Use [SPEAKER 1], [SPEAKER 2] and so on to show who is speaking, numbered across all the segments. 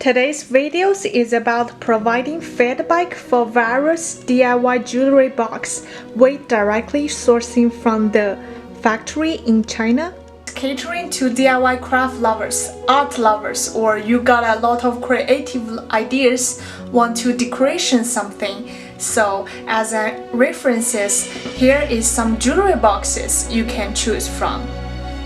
[SPEAKER 1] Today's video is about providing feedback for various DIY jewelry box we directly sourcing from the factory in China. Catering to DIY craft lovers, art lovers, or you got a lot of creative ideas, want to decoration something. So as a references, here is some jewelry boxes you can choose from.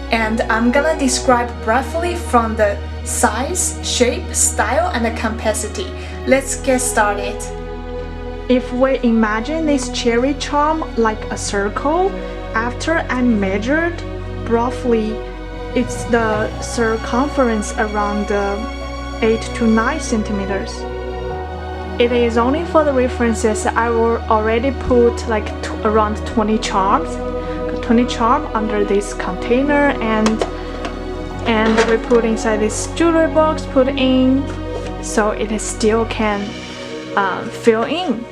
[SPEAKER 1] And I'm gonna describe briefly from the size, shape, style, and the capacity. Let's get started. If we imagine this cherry charm like a circle, after I measured roughly, it's the circumference around 8 to 9 centimeters. It is only for the references. I will already put like around 20 charms under this container, and we put inside this jewelry box, put in so it still can fill in,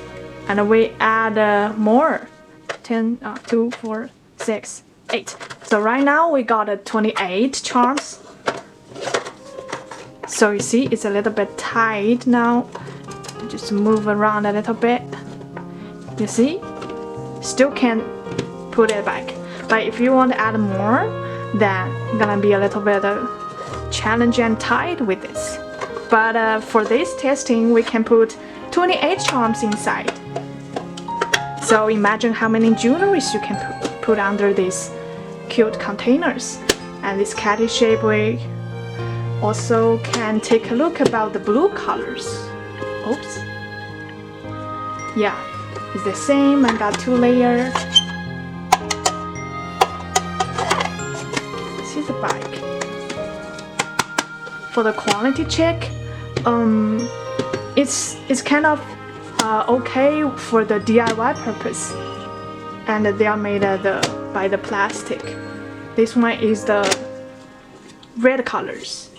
[SPEAKER 1] and we add more 10 2 4 6 8. So right now we got 28 charms. So you see it's a little bit tight now. Just move around a little bit. You see, still can put it back. But if you want to add more, then gonna be a little bit challenge and tight with this. But for this testing, we can put 28 charms inside. So imagine how many jewelries you can put under these cute containers. And this catty shape, we also can take a look about the blue colors. Oops. Yeah, it's the same. I got 2 layers. The back. For the quality check, it's kind of okay for the DIY purpose, and they are made by the plastic. This one is the red colors.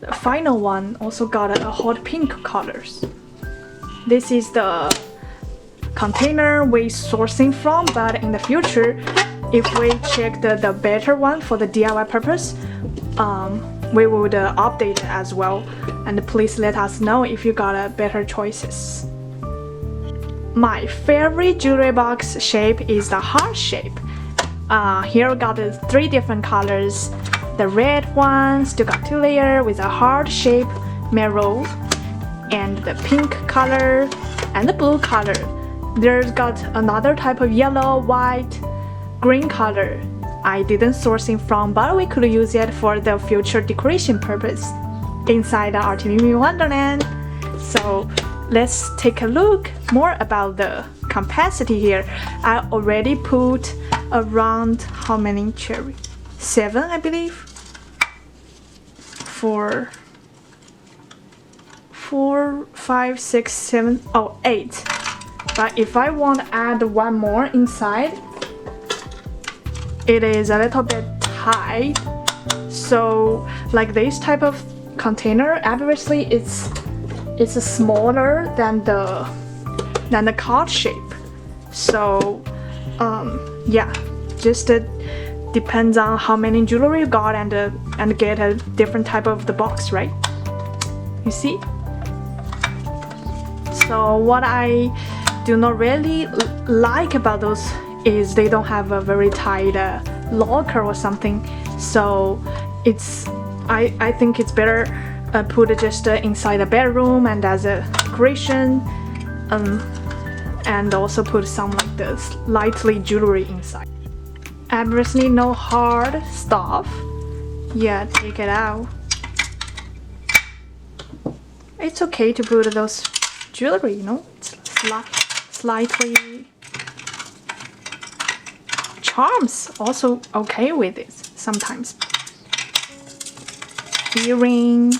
[SPEAKER 1] The final one also got a hot pink colors. This is the container we sourcing from, but in the future, if we check the better one for the DIY purpose, we would update it as well. And please let us know if you got better choices. My favorite jewelry box shape is the heart shape. Here we got 3 different colors. The red one still got 2 layers with a heart shape mirror, and the pink color and the blue color. There's got another type of yellow, white, green color. I didn't sourcing from, but we could use it for the future decoration purpose inside the Artimimi Wonderland. So let's take a look more about the capacity here. I already put around how many cherry? 7, I believe. 4, 5, 6, 7, 8. But if I want to add one more inside, it is a little bit tight. So like this type of container, obviously it's smaller than the card shape. So yeah, just depends on how many jewelry you got, and get a different type of the box, right? You see? So what I do not really like about those is they don't have a very tight locker or something. So I think it's better put it just inside the bedroom and as a decoration, and also put some like this lightly jewelry inside. Obviously no hard stuff. Yeah, take it out. It's okay to put those jewelry, you know, it's slightly. Charms also okay with it sometimes. Earring,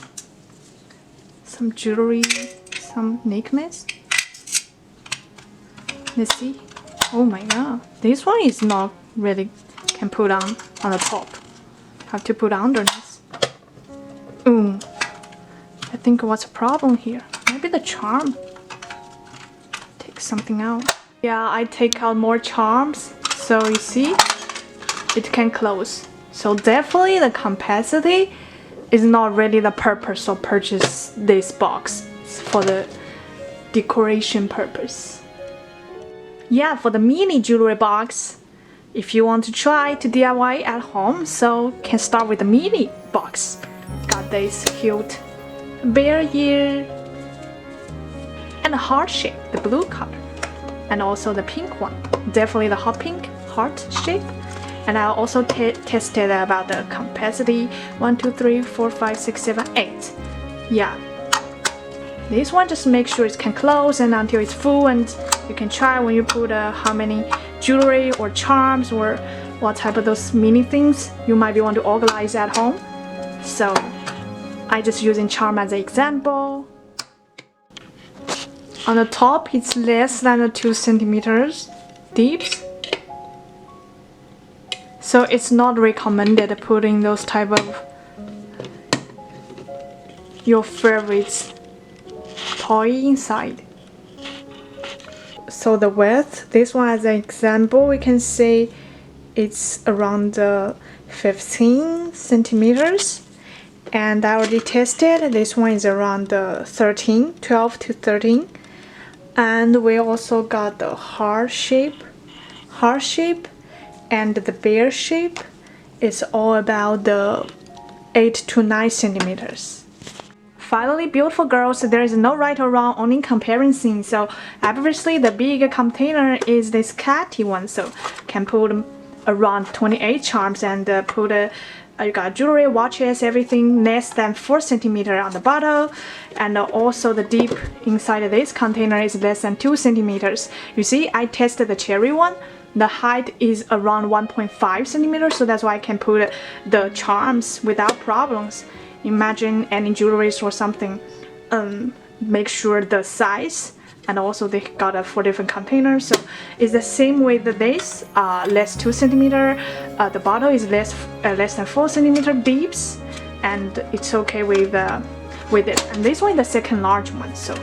[SPEAKER 1] some jewelry, some necklace. Let's see. Oh my god, this one is not really can put on the top. Have to put underneath. I think what's the problem here? Maybe the charm. Take something out. Yeah, I take out more charms. So you see, it can close. So definitely the capacity is not really the purpose of purchase this box. It's for the decoration purpose. Yeah, for the mini jewelry box, if you want to try to DIY at home, so can start with the mini box. Got this cute bear ear and the heart shape, the blue color, and also the pink one, definitely the hot pink heart shape. And I also tested about the capacity 1, 2, 3, 4, 5, 6, 7, 8. Yeah, this one just make sure it can close and until it's full, and you can try when you put how many jewelry or charms or what type of those mini things you might be want to organize at home. So I just using charm as an example. On the top it's less than 2 centimeters deep, so it's not recommended putting those type of your favorites toy inside. So the width, this one as an example, we can say it's around 15 centimeters, and I already tested, this one is around 12 to 13. And we also got the heart shape, and the bear shape. It's all about the 8 to 9 centimeters. Finally, beautiful girls, there is no right or wrong, only comparison. So obviously the bigger container is this catty one, so can put around 28 charms and put you got jewelry, watches, everything less than 4 centimeters on the bottom, and also the deep inside of this container is less than 2 centimeters. You see, I tested the cherry one. The height is around 1.5 centimeters, so that's why I can put the charms without problems. Imagine any jewelry or something, make sure the size, and also they got 4 different containers, so it's the same with this, less 2 centimeter, the bottle is less than 4 centimeter deeps, and it's okay with it. And this one is the second large one, so.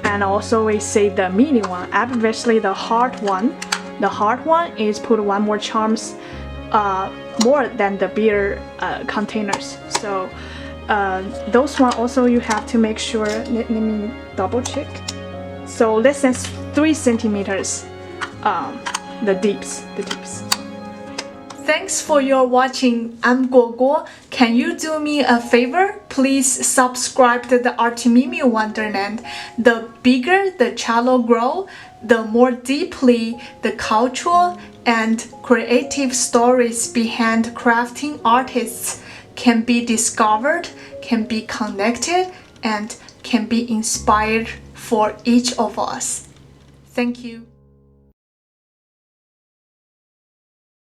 [SPEAKER 1] And also we say the mini one, obviously the heart one is put 1 more charms more than the beer containers, so those one also you have to make sure. Let me double check. So less than 3 centimeters the deeps. Thanks for your watching. I'm Guoguo. Can you do me a favor? Please subscribe to the Artimimi Wonderland. The bigger the channel grow, the more deeply the cultural and creative stories behind crafting artists can be discovered, can be connected, and can be inspired for each of us. Thank you.